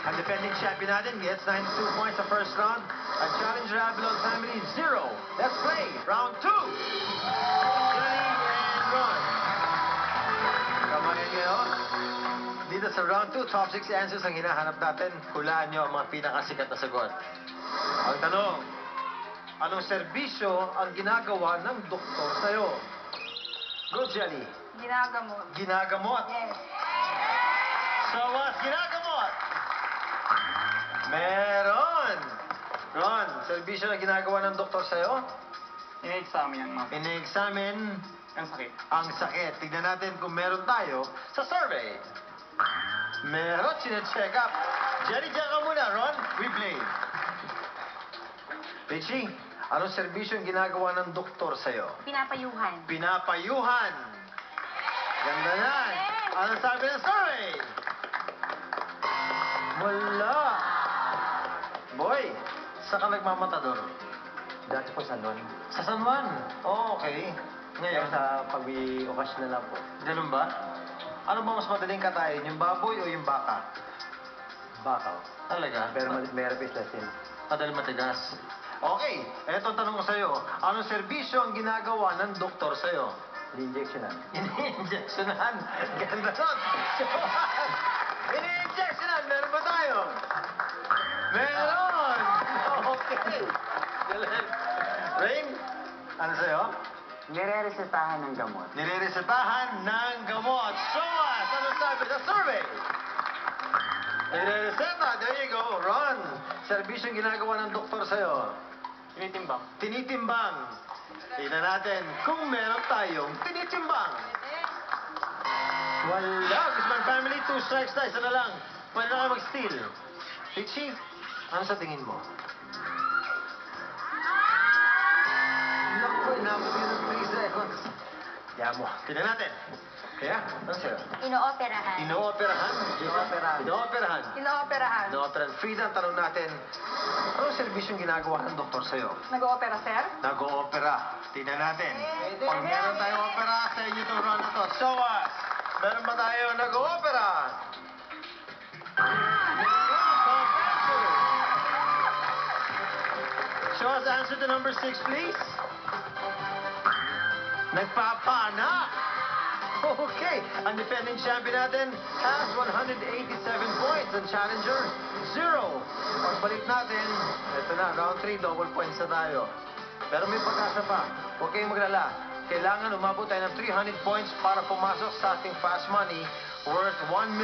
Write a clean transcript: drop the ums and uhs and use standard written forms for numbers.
Ang defending champion natin gets 92 points sa first round. Ang challenger Abilon family, 0. Let's play round 2. Jenny and Ron. Come on in nyo. Dito sa round 2, top 6 answers ang hinahanap natin. Hulaan nyo ang mga pinakasikat na sagot. Ang tanong, anong serbisyo ang ginagawa ng doktor sa'yo? Go, Jelly. Ginagamot. Ginagamot. Yes. So, what's ginagamot? Meron! Ron, serbisyo na ginagawa ng doktor sa'yo? Ine-examine ang mga Ine-examine ang sakit. ang sakit. Tignan natin kung meron tayo sa survey. Meron, sine-check up. Jenny, diyan ka muna, Ron. We play. Richie, anong serbisyo ang ginagawa ng doktor sa'yo? Pinapayuhan. Pinapayuhan. Ganda yan. Ano sabi ng survey? Wala. Boy, saan ka nagmamatador? Dati po sa Lon. Sa San Juan. Oh, okay. Ngayon Ngayon, sa pag-okasyon na lang po. ganun ba? Ano ba mas madaling katayin? Yung baboy o yung baka? Bakaw. Talaga? Pero may rapis lesson. Madaling matigas. Okay, eto ang tanong ko sa'yo. Anong serbisyo ang ginagawa ng doktor sa'yo? Injectionan. Ini-injectionan. Ganda nun. Ini-injectionan. Meron ba tayo? Meron! Okay. Galing. Rain, ano sa'yo? Nire-resetahan ng gamot. Nire-resetahan ng gamot. So what? Ano sabi sa survey? Nire-reseta. There you go. Ron, serbisyong ginagawa ng doktor sa'yo. Tinitimbang. Tinitimbang. Tingnan natin kung meron tayong tinitimbang. Wala. Guzman family, 2 strikes na. Isa na lang. Pwede na kayo mag-steal. Richie, ano sa tingin mo? Naku, inabot yun ng 3 seconds. Yan mo. Tingnan natin. Kaya, ano sa'yo? Inooperahan. Inooperahan? Inooperahan. Inooperahan. Inooperahan. Inooperahan. Frida, ang tanong natin, anong serbisyong ginagawa ng doktor sa'yo? Nag-oopera, sir? Nag-oopera. Tingnan natin. Pag meron tayong opera sa inyo itong run na to. So what? Meron ba tayo nag-oopera? Show us the answer to number 6, please. Nagpapana. Okay. Ang defending champion natin has 187 points. Ang challenger, 0. Pagbalik natin, ito na, round 3, double points na tayo. Pero may pag-asa pa. Huwag kayong maglala. Kailangan umabot tayo ng 300 points para pumasok sa ating fast money worth 1,250,000